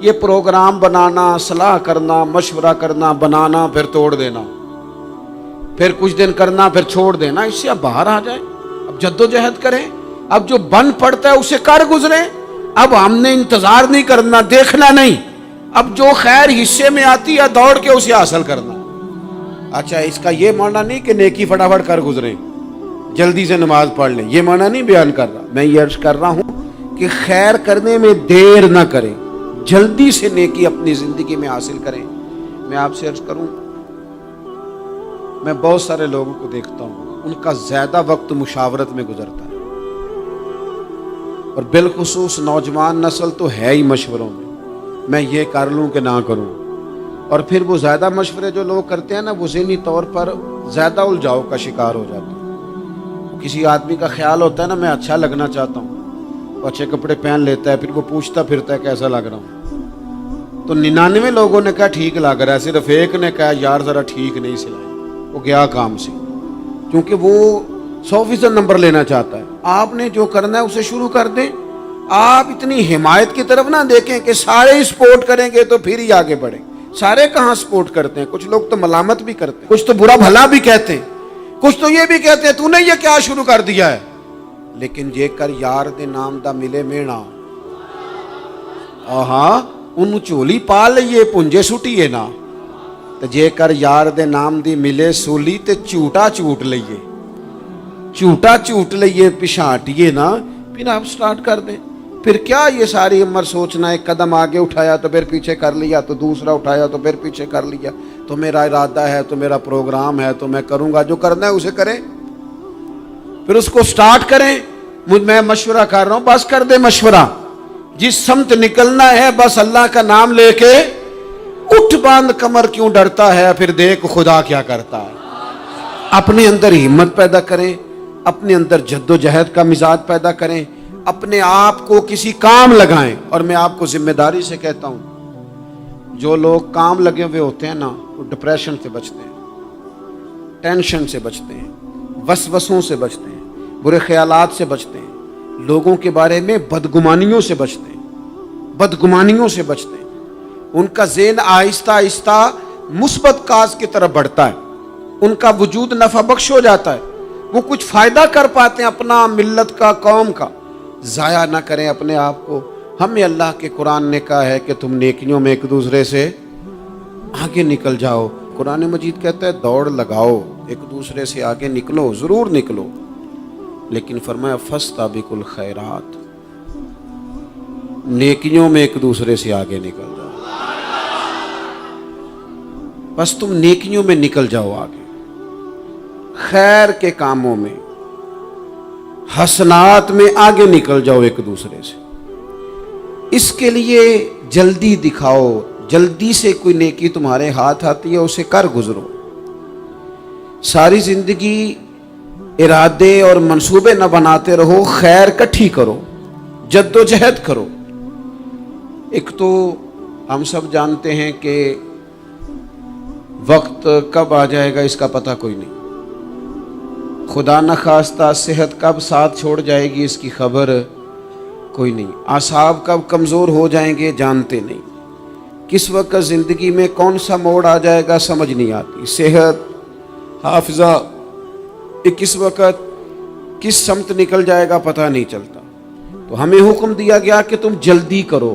یہ پروگرام بنانا، صلاح کرنا، مشورہ کرنا، بنانا پھر توڑ دینا، پھر کچھ دن کرنا پھر چھوڑ دینا، اس سے اب باہر آ جائیں، اب جد و جہد کریں، اب جو بن پڑتا ہے اسے کر گزریں۔ اب ہم نے انتظار نہیں کرنا، دیکھنا نہیں، اب جو خیر حصے میں آتی ہے دوڑ کے اسے حاصل کرنا۔ اچھا، اس کا یہ معنی نہیں کہ نیکی فٹافٹ کر گزریں، جلدی سے نماز پڑھ لیں، یہ معنی نہیں بیان کر رہا۔ میں یہ عرض کر رہا ہوں کہ خیر کرنے میں دیر نہ کریں، جلدی سے نیکی اپنی زندگی میں حاصل کریں۔ میں آپ سے عرض کروں، میں بہت سارے لوگوں کو دیکھتا ہوں، ان کا زیادہ وقت مشاورت میں گزرتا ہے، اور بالخصوص نوجوان نسل تو ہے ہی مشوروں میں یہ کر لوں کہ نہ کروں، اور پھر وہ زیادہ مشورے جو لوگ کرتے ہیں نا، وہ ذہنی طور پر زیادہ الجھاؤ کا شکار ہو جاتے ہیں۔ کسی آدمی کا خیال ہوتا ہے نا، میں اچھا لگنا چاہتا ہوں، وہ اچھے کپڑے پہن لیتا ہے، پھر وہ پوچھتا پھرتا ہے کیسا لگ رہا ہوں، تو 99 لوگوں نے کہا ٹھیک لگ رہا ہے، صرف ایک نے کہا یار ذرا ٹھیک نہیں سلائی، وہ گیا کام سے، کیونکہ وہ 100% نمبر لینا چاہتا ہے۔ آپ نے جو کرنا ہے اسے شروع کر دیں، آپ اتنی حمایت کی طرف نہ دیکھیں کہ سارے ہی سپورٹ کریں گے تو پھر ہی آگے بڑھیں۔ سارے کہاں سپورٹ کرتے ہیں، کچھ لوگ تو ملامت بھی کرتے ہیں، کچھ تو برا بھلا بھی کہتے ہیں، کچھ تو یہ بھی کہتے ہیں تو نے یہ کیا شروع کر دیا ہے۔ لیکن جے کر یار دے نام دا ملے مینا، ہاں ان چولی پا لئیے پنجے سٹیے نا، تو جے کر یار دے نام دی ملے سولی تے چوٹا چوٹ لئیے، چوٹا چوٹ لئیے پچھاٹیے نا، پھر آپ سٹارٹ کر دیں۔ پھر کیا یہ ساری عمر سوچنا، ایک قدم آگے اٹھایا تو پھر پیچھے کر لیا، تو دوسرا اٹھایا تو پھر پیچھے کر لیا، تو میرا ارادہ ہے، تو میرا پروگرام ہے، تو میں کروں گا، جو کرنا ہے اسے کریں، پھر اس کو سٹارٹ کریں۔ میں مشورہ کر رہا ہوں، بس کر دے مشورہ، جس سمت نکلنا ہے بس اللہ کا نام لے کے اٹھ، باندھ کمر کیوں ڈرتا ہے، پھر دیکھ خدا کیا کرتا ہے۔ اپنے اندر ہمت پیدا کریں، اپنے اندر جد و جہد کا مزاج پیدا کریں، اپنے آپ کو کسی کام لگائیں۔ اور میں آپ کو ذمہ داری سے کہتا ہوں، جو لوگ کام لگے ہوئے ہوتے ہیں نا، وہ ڈپریشن سے بچتے ہیں، ٹینشن سے بچتے ہیں، وسوسوں سے بچتے ہیں، برے خیالات سے بچتے ہیں، لوگوں کے بارے میں بدگمانیوں سے بچتے ہیں، بدگمانیوں سے بچتے ہیں۔ ان کا ذہن آہستہ آہستہ مثبت کاز کی طرف بڑھتا ہے، ان کا وجود نفع بخش ہو جاتا ہے، وہ کچھ فائدہ کر پاتے ہیں اپنا، ملت کا، قوم کا۔ ضائع نہ کریں اپنے آپ کو۔ ہمیں اللہ کے قرآن نے کہا ہے کہ تم نیکیوں میں ایک دوسرے سے آگے نکل جاؤ۔ قرآن مجید کہتا ہے دوڑ لگاؤ، ایک دوسرے سے آگے نکلو، ضرور نکلو، لیکن فرمایا فاستبقوا الخیرات، نیکیوں میں ایک دوسرے سے آگے نکل جاؤ۔ بس تم نیکیوں میں نکل جاؤ آگے، خیر کے کاموں میں، حسنات میں آگے نکل جاؤ ایک دوسرے سے۔ اس کے لیے جلدی دکھاؤ، جلدی سے کوئی نیکی تمہارے ہاتھ آتی ہے اسے کر گزرو۔ ساری زندگی ارادے اور منصوبے نہ بناتے رہو، خیر کٹھی کرو، جد و جہد کرو۔ ایک تو ہم سب جانتے ہیں کہ وقت کب آ جائے گا اس کا پتہ کوئی نہیں، خدا نخواستہ صحت کب ساتھ چھوڑ جائے گی اس کی خبر کوئی نہیں، اعصاب کب کمزور ہو جائیں گے جانتے نہیں، کس وقت زندگی میں کون سا موڑ آ جائے گا سمجھ نہیں آتی، صحت، حافظہ کس وقت کس سمت نکل جائے گا پتہ نہیں چلتا۔ تو ہمیں حکم دیا گیا کہ تم جلدی کرو،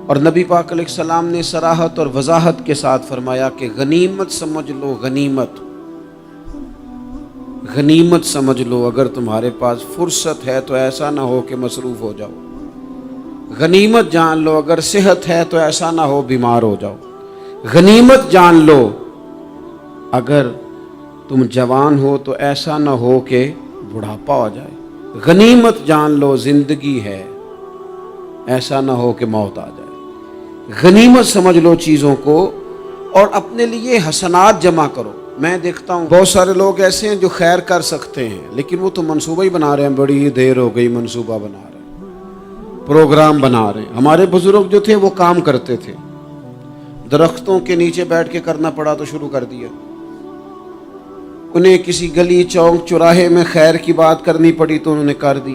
اور نبی پاک علیہ السلام نے صراحت اور وضاحت کے ساتھ فرمایا کہ غنیمت سمجھ لو، غنیمت غنیمت سمجھ لو، اگر تمہارے پاس فرصت ہے تو ایسا نہ ہو کہ مصروف ہو جاؤ، غنیمت جان لو اگر صحت ہے تو ایسا نہ ہو بیمار ہو جاؤ، غنیمت جان لو اگر تم جوان ہو تو ایسا نہ ہو کہ بڑھاپا ہو جائے، غنیمت جان لو زندگی ہے، ایسا نہ ہو کہ موت آ جائے۔ غنیمت سمجھ لو چیزوں کو، اور اپنے لیے حسنات جمع کرو۔ میں دیکھتا ہوں بہت سارے لوگ ایسے ہیں جو خیر کر سکتے ہیں، لیکن وہ تو منصوبہ ہی بنا رہے ہیں، بڑی دیر ہو گئی منصوبہ بنا رہے ہیں، پروگرام بنا رہے ہیں۔ ہمارے بزرگ جو تھے وہ کام کرتے تھے، درختوں کے نیچے بیٹھ کے کرنا پڑا تو شروع کر دیا، انہیں کسی گلی چوک چوراہے میں خیر کی بات کرنی پڑی تو انہوں نے کر دی،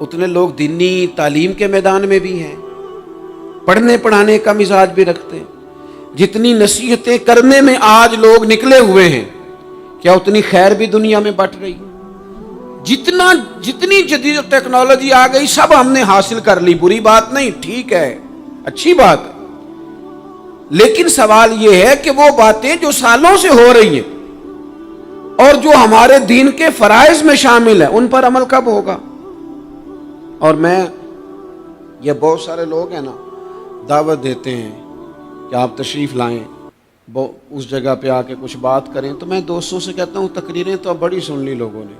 اتنے لوگ دینی تعلیم کے میدان میں بھی ہیں، پڑھنے پڑھانے کا مزاج بھی رکھتے ہیں۔ جتنی نصیحتیں کرنے میں آج لوگ نکلے ہوئے ہیں، کیا اتنی خیر بھی دنیا میں بٹ رہی؟ جتنی جدید ٹیکنالوجی آ گئی سب ہم نے حاصل کر لی، بری بات نہیں، ٹھیک ہے، اچھی بات ہے، لیکن سوال یہ ہے کہ وہ باتیں جو سالوں سے ہو رہی ہیں اور جو ہمارے دین کے فرائض میں شامل ہیں ان پر عمل کب ہوگا؟ اور یہ بہت سارے لوگ ہیں نا، دعوت دیتے ہیں کہ آپ تشریف لائیں، اس جگہ پہ آ کے کچھ بات کریں، تو میں دوستوں سے کہتا ہوں تقریریں تو اب بڑی سن لی لوگوں نے،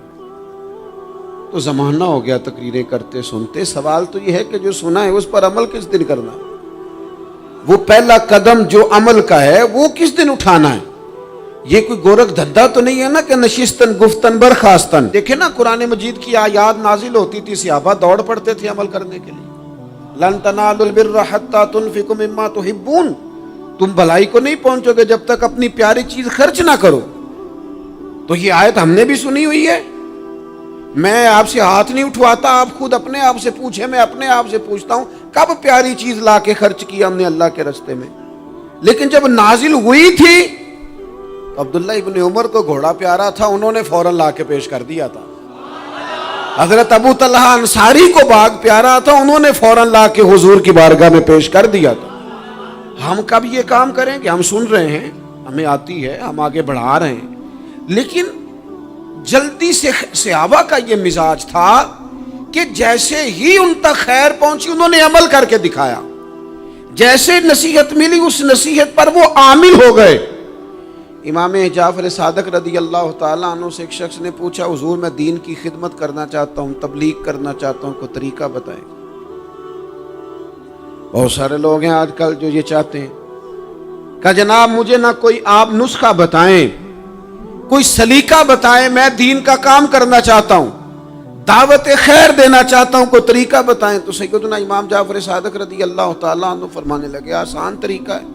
تو زمانہ ہو گیا تقریریں کرتے سنتے۔ سوال تو یہ ہے کہ جو سنا ہے اس پر عمل کس دن کرنا ہے؟ وہ پہلا قدم جو عمل کا ہے وہ کس دن اٹھانا ہے؟ یہ کوئی گورکھ دھندا تو نہیں ہے نا کہ نشستن گفتن برخاستن۔ دیکھیں نا قرآن مجید کی آیات نازل ہوتی تھی، صحابہ دوڑ پڑتے تھے عمل کرنے کے لیے۔ لن تنالوا البر حتى تنفقوا مما تحبون، تم بھلائی کو نہیں پہنچو گے جب تک اپنی پیاری چیز خرچ نہ کرو۔ تو یہ آیت ہم نے بھی سنی ہوئی ہے، میں آپ سے ہاتھ نہیں اٹھواتا، آپ خود اپنے آپ سے پوچھیں، میں اپنے آپ سے پوچھتا ہوں کب پیاری چیز لا کے خرچ کیا ہم نے اللہ کے راستے میں؟ لیکن جب نازل ہوئی تھی تو عبداللہ ابن عمر کو گھوڑا پیارا تھا، انہوں نے فوراً لا کے پیش کر دیا تھا۔ حضرت ابو طلحہ انصاری کو باغ پیارا تھا، انہوں نے فوراً لا کے حضور کی بارگاہ میں پیش کر دیا تھا۔ ہم کب یہ کام کریں کہ ہم سن رہے ہیں، ہمیں آتی ہے، ہم آگے بڑھا رہے ہیں، لیکن جلدی سے صحابہ کا یہ مزاج تھا کہ جیسے ہی ان تک خیر پہنچی انہوں نے عمل کر کے دکھایا، جیسے نصیحت ملی اس نصیحت پر وہ عامل ہو گئے۔ امام جعفر صادق رضی اللہ تعالیٰ عنہ سے ایک شخص نے پوچھا، حضور میں دین کی خدمت کرنا چاہتا ہوں، تبلیغ کرنا چاہتا ہوں، کوئی طریقہ بتائیں۔ بہت سارے لوگ ہیں آج کل جو یہ چاہتے ہیں کہ جناب مجھے نہ کوئی آپ نسخہ بتائیں، کوئی سلیقہ بتائیں، میں دین کا کام کرنا چاہتا ہوں، دعوت خیر دینا چاہتا ہوں، کوئی طریقہ بتائیں۔ تو سیدنا امام جعفر صادق رضی اللہ تعالیٰ عنہ فرمانے لگے، آسان طریقہ ہے،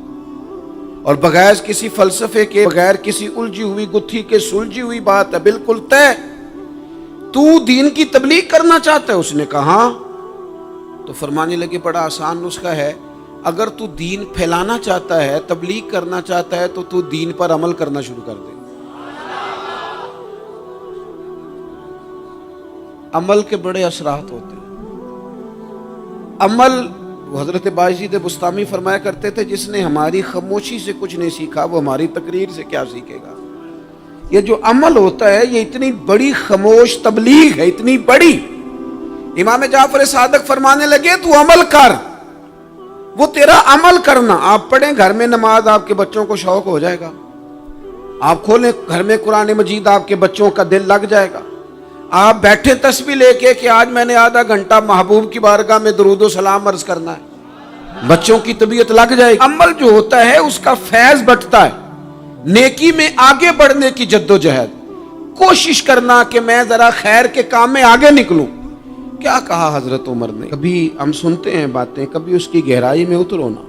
اور بغیر کسی فلسفے کے، بغیر کسی الجھی ہوئی گتھی کے سلجھی ہوئی بات ہے، بالکل طے۔ تو دین کی تبلیغ کرنا چاہتا ہے؟ اس نے کہا ہاں۔ تو فرمانے لگے بڑا آسان نسخہ ہے، اگر تو دین پھیلانا چاہتا ہے، تبلیغ کرنا چاہتا ہے، تو دین پر عمل کرنا شروع کر دے۔ عمل کے بڑے اثرات ہوتے ہیں۔ عمل، حضرت باجید بستامی فرمایا کرتے تھے، جس نے ہماری خاموشی سے کچھ نہیں سیکھا وہ ہماری تقریر سے کیا سیکھے گا۔ یہ جو عمل ہوتا ہے یہ اتنی بڑی خاموش تبلیغ ہے، اتنی بڑی۔ امام جعفر صادق فرمانے لگے تو عمل کر، وہ تیرا عمل کرنا۔ آپ پڑھیں گھر میں نماز، آپ کے بچوں کو شوق ہو جائے گا، آپ کھولیں گھر میں قرآن مجید، آپ کے بچوں کا دل لگ جائے گا۔ آپ بیٹھے تسبیح لے کے کہ آج میں نے آدھا گھنٹہ محبوب کی بارگاہ میں درود و سلام عرض کرنا ہے، بچوں کی طبیعت لگ جائے گی۔ عمل جو ہوتا ہے اس کا فیض بٹتا ہے، نیکی میں آگے بڑھنے کی جدوجہد، کوشش کرنا کہ میں ذرا خیر کے کام میں آگے نکلوں۔ کیا کہا حضرت عمر نے؟ کبھی ہم سنتے ہیں باتیں، کبھی اس کی گہرائی میں اترو نا۔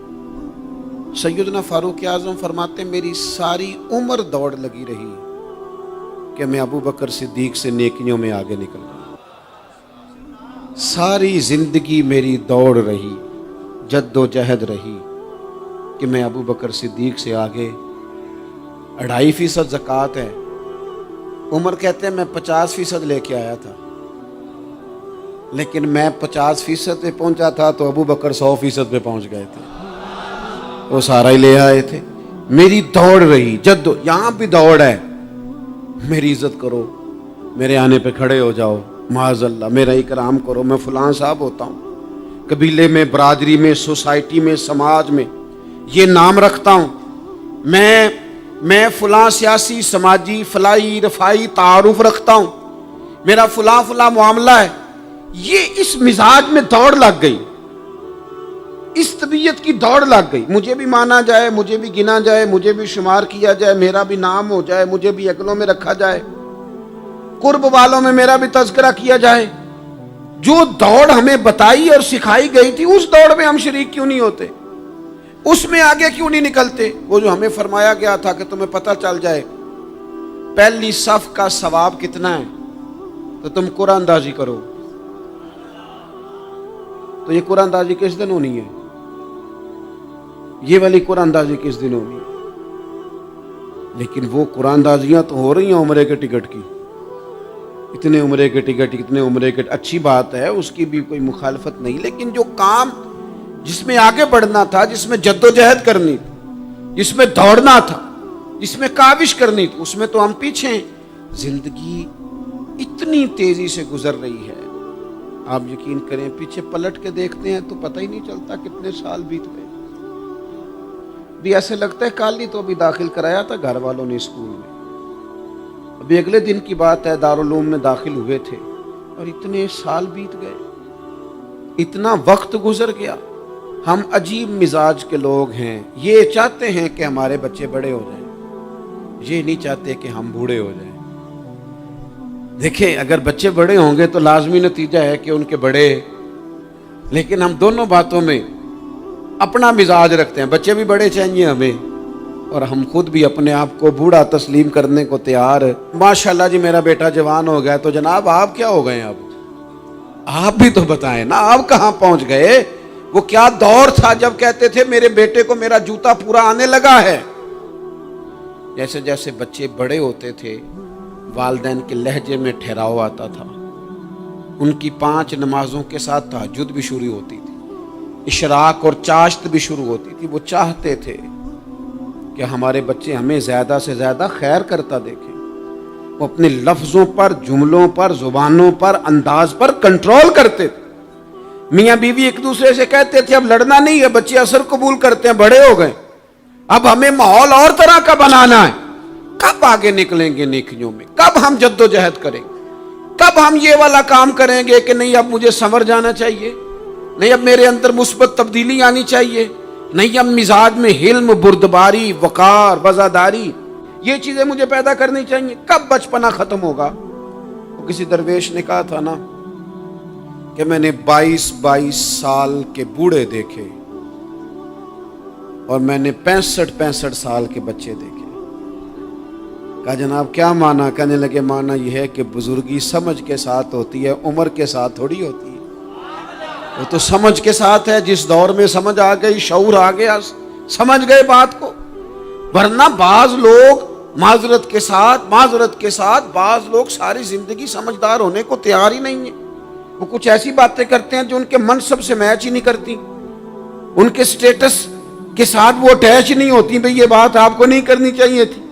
سیدنا فاروق اعظم فرماتے میری ساری عمر دوڑ لگی رہی کہ میں ابو بکر صدیق سے نیکیوں میں آگے نکل رہا، ساری زندگی میری دوڑ رہی، جد و جہد رہی کہ میں ابو بکر صدیق سے آگے۔ 2.5% زکوٰۃ ہے، عمر کہتے ہیں میں 50% لے کے آیا تھا، لیکن میں 50% پہ پہنچا تھا تو ابو بکر 100% پہ پہنچ گئے تھے، وہ سارا ہی لے آئے تھے۔ میری دوڑ رہی، یہاں بھی دوڑ ہے، میری عزت کرو، میرے آنے پہ کھڑے ہو جاؤ، معاذ اللہ میرا اکرام کرو، میں فلاں صاحب ہوتا ہوں، قبیلے میں، برادری میں، سوسائٹی میں، سماج میں یہ نام رکھتا ہوں، میں فلاں سیاسی، سماجی، فلاحی، رفائی تعارف رکھتا ہوں، میرا فلاں معاملہ ہے۔ یہ اس مزاج میں دوڑ لگ گئی، اس طبیعت کی دوڑ لگ گئی، مجھے بھی مانا جائے، مجھے بھی گنا جائے، مجھے بھی شمار کیا جائے، میرا بھی نام ہو جائے، مجھے بھی اگلوں میں رکھا جائے، قرب والوں میں میرا بھی تذکرہ کیا جائے۔ جو دوڑ ہمیں بتائی اور سکھائی گئی تھی اس دوڑ میں ہم شریک کیوں نہیں ہوتے؟ اس میں آگے کیوں نہیں نکلتے؟ وہ جو ہمیں فرمایا گیا تھا کہ تمہیں پتہ چل جائے پہلی صف کا ثواب کتنا ہے تو تم قرآن اندازی کرو، تو یہ قرآن اندازی کس دن ہونی ہے؟ یہ والی قرآن اندازی کس دن ہونی ہے؟ لیکن وہ قرآن اندازیاں تو ہو رہی ہیں عمرے کے ٹکٹ کی، اتنے عمرے کے ٹکٹ، اتنے عمرے کے، اچھی بات ہے، اس کی بھی کوئی مخالفت نہیں، لیکن جو کام جس میں آگے بڑھنا تھا، جس میں جد و جہد کرنی تھی، جس میں دوڑنا تھا، جس میں کاوش کرنی تھی، اس میں تو ہم پیچھے ہیں۔ زندگی اتنی تیزی سے گزر رہی ہے، آپ یقین کریں پیچھے پلٹ کے دیکھتے ہیں تو پتہ ہی نہیں چلتا کتنے سال بیت گئے۔ بھی ایسے لگتا ہے کل ہی تو ابھی داخل کرایا تھا گھر والوں نے اسکول میں، ابھی اگلے دن کی بات ہے دارالعلوم میں داخل ہوئے تھے اور اتنے سال بیت گئے، اتنا وقت گزر گیا۔ ہم عجیب مزاج کے لوگ ہیں، یہ چاہتے ہیں کہ ہمارے بچے بڑے ہو جائیں، یہ نہیں چاہتے کہ ہم بوڑھے ہو جائیں۔ دیکھیں اگر بچے بڑے ہوں گے تو لازمی نتیجہ ہے کہ ان کے بڑے، لیکن ہم دونوں باتوں میں اپنا مزاج رکھتے ہیں، بچے بھی بڑے چاہیے ہمیں اور ہم خود بھی اپنے آپ کو بوڑھا تسلیم کرنے کو تیار۔ ماشاءاللہ جی میرا بیٹا جوان ہو گیا، تو جناب آپ کیا ہو گئے ہیں؟ اب آپ بھی تو بتائیں نا، آپ کہاں پہنچ گئے؟ وہ کیا دور تھا جب کہتے تھے میرے بیٹے کو میرا جوتا پورا آنے لگا ہے۔ جیسے جیسے بچے بڑے ہوتے تھے والدین کے لہجے میں ٹھہراؤ آتا تھا، ان کی 5 نمازوں کے ساتھ تہجد بھی شروع ہوتی تھی، اشراق اور چاشت بھی شروع ہوتی تھی۔ وہ چاہتے تھے کہ ہمارے بچے ہمیں زیادہ سے زیادہ خیر کرتا دیکھیں۔ وہ اپنے لفظوں پر، جملوں پر، زبانوں پر، انداز پر کنٹرول کرتے تھے۔ میاں بیوی ایک دوسرے سے کہتے تھے اب لڑنا نہیں ہے، بچے اثر قبول کرتے ہیں، بڑے ہو گئے، اب ہمیں ماحول اور طرح کا بنانا ہے۔ کب آگے نکلیں گے نیکیوں میں؟ کب ہم جد و جہد کریں گے؟ کب ہم یہ والا کام کریں گے کہ نہیں اب مجھے سنور جانا چاہیے، نہیں اب میرے اندر مثبت تبدیلی آنی چاہیے، نہیں اب مزاج میں حلم، بردباری، وقار، وفاداری، یہ چیزیں مجھے پیدا کرنی چاہیے؟ کب بچپنا ختم ہوگا؟ وہ کسی درویش نے کہا تھا نا کہ میں نے 22 سال کے بوڑھے دیکھے اور میں نے 65 سال کے بچے دیکھے۔ کہا جناب کیا معنی؟ کہنے لگے معنی یہ ہے کہ بزرگی سمجھ کے ساتھ ہوتی ہے، عمر کے ساتھ تھوڑی ہوتی ہے۔ وہ تو سمجھ کے ساتھ ہے، جس دور میں سمجھ آ گئی، شعور آ گیا، سمجھ گئے بات کو۔ ورنہ بعض لوگ معذرت کے ساتھ بعض لوگ ساری زندگی سمجھدار ہونے کو تیار ہی نہیں ہیں۔ وہ کچھ ایسی باتیں کرتے ہیں جو ان کے منصب سے میچ ہی نہیں کرتی، ان کے سٹیٹس کے ساتھ وہ اٹیچ نہیں ہوتی۔ بھئی یہ بات آپ کو نہیں کرنی چاہیے تھی،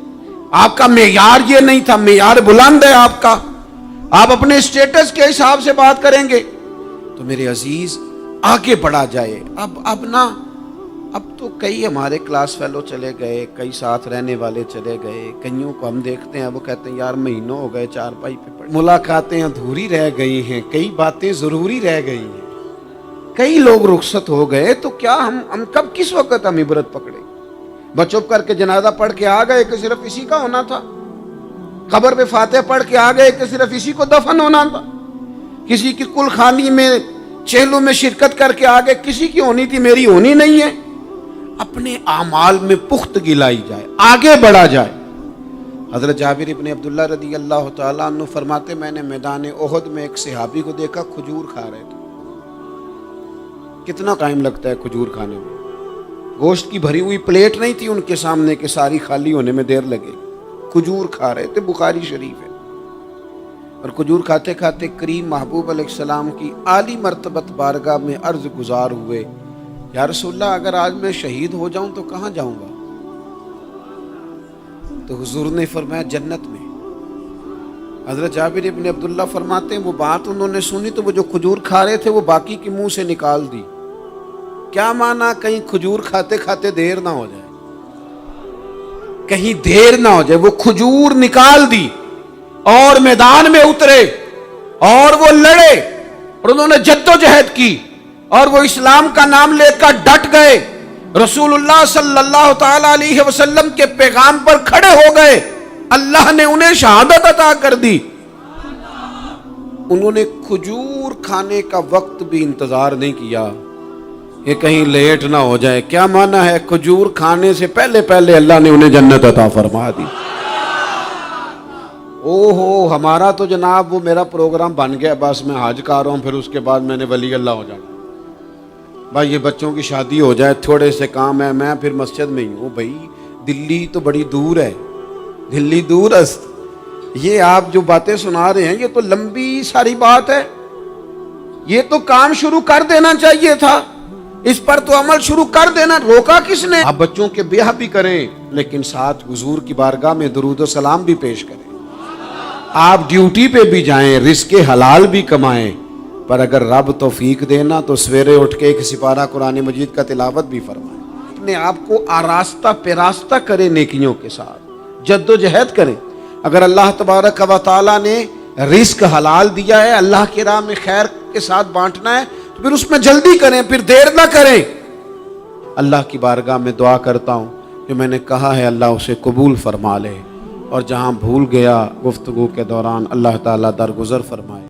آپ کا معیار یہ نہیں تھا، معیار بلند ہے آپ کا، آپ اپنے سٹیٹس کے حساب سے بات کریں گے۔ تو میرے عزیز آگے بڑھا جائے۔ اب تو کئی ہمارے کلاس فیلو چلے گئے، کئی ساتھ رہنے والے چلے گئے، کئیوں کو ہم دیکھتے ہیں وہ کہتے ہیں یار مہینوں ہو گئے چارپائی پہ پڑے، ملاقاتیں ادھوری رہ گئی ہیں، کئی باتیں ضروری رہ گئی ہیں، کئی لوگ رخصت ہو گئے، تو کیا ہم کب کس وقت ہم عبرت پکڑے؟ بس چپ کر کے جنازہ پڑھ کے آ گئے کہ صرف اسی کا ہونا تھا، قبر پہ فاتحہ پڑھ کے آ گئے کہ صرف اسی کو دفن ہونا تھا، کسی کی کل خانی میں چہلوں میں شرکت کر کے آگے کسی کی ہونی تھی، میری ہونی نہیں ہے۔ اپنے اعمال میں پختگی لائی جائے، آگے بڑھا جائے۔ حضرت جابر ابن عبداللہ رضی اللہ تعالیٰ عنہ فرماتے میں نے میدان احد میں ایک صحابی کو دیکھا کھجور کھا رہے تھے۔ کتنا ٹائم لگتا ہے کھجور کھانے میں؟ گوشت کی بھری ہوئی پلیٹ نہیں تھی ان کے سامنے کہ ساری خالی ہونے میں دیر لگے، کھجور کھا رہے تھے، بخاری شریف ہے۔ اور کھجور کھاتے کھاتے کریم محبوب علیہ السلام کی عالی مرتبت بارگاہ میں عرض گزار ہوئے یا رسول اللہ اگر آج میں شہید ہو جاؤں تو کہاں جاؤں گا؟ تو حضور نے فرمایا جنت میں۔ حضرت جابر ابن عبداللہ فرماتے ہیں وہ بات انہوں نے سنی تو وہ جو کھجور کھا رہے تھے وہ باقی کے منہ سے نکال دی۔ کیا معنی؟ کہیں کھجور کھاتے کھاتے دیر نہ ہو جائے، کہیں دیر نہ ہو جائے۔ وہ کھجور نکال دی اور میدان میں اترے اور وہ لڑے اور انہوں نے جد و جہد کی اور وہ اسلام کا نام لے کر ڈٹ گئے، رسول اللہ صلی اللہ تعالی علیہ وسلم کے پیغام پر کھڑے ہو گئے، اللہ نے انہیں شہادت عطا کر دی۔ انہوں نے کھجور کھانے کا وقت بھی انتظار نہیں کیا کہ کہیں لیٹ نہ ہو جائے۔ کیا معنی ہے؟ کھجور کھانے سے پہلے پہلے اللہ نے انہیں جنت عطا فرما دی۔ اوہو ہمارا تو جناب وہ میرا پروگرام بن گیا، بس میں حج کر رہا ہوں، پھر اس کے بعد میں نے ولی اللہ ہو جانا۔ بھائی یہ بچوں کی شادی ہو جائے، تھوڑے سے کام ہے، میں پھر مسجد میں ہی ہوں. بھائی دلی تو بڑی دور ہے، دلی دور است. یہ آپ جو باتیں سنا رہے ہیں یہ تو لمبی ساری بات ہے. یہ تو کام شروع کر دینا چاہیے تھا، اس پر تو عمل شروع کر دینا، روکا کس نے؟ آپ بچوں کے بیاہ بھی کریں لیکن ساتھ حضور کی بارگاہ میں درود و سلام بھی پیش کریں. آپ ڈیوٹی پہ بھی جائیں، رزق حلال بھی کمائیں، پر اگر رب توفیق دینا تو سویرے اٹھ کے ایک سپارہ قرآن مجید کا تلاوت بھی فرمائیں. اپنے آپ کو آراستہ پیراستہ کریں، نیکیوں کے ساتھ جد و جہد کریں. اگر اللہ تبارک و تعالیٰ نے رزق حلال دیا ہے، اللہ کی راہ میں خیر کے ساتھ بانٹنا ہے، تو پھر اس میں جلدی کریں، پھر دیر نہ کریں. اللہ کی بارگاہ میں دعا کرتا ہوں جو میں نے کہا ہے اللہ اسے قبول فرما لے، اور جہاں بھول گیا گفتگو کے دوران اللہ تعالیٰ درگزر فرمائے.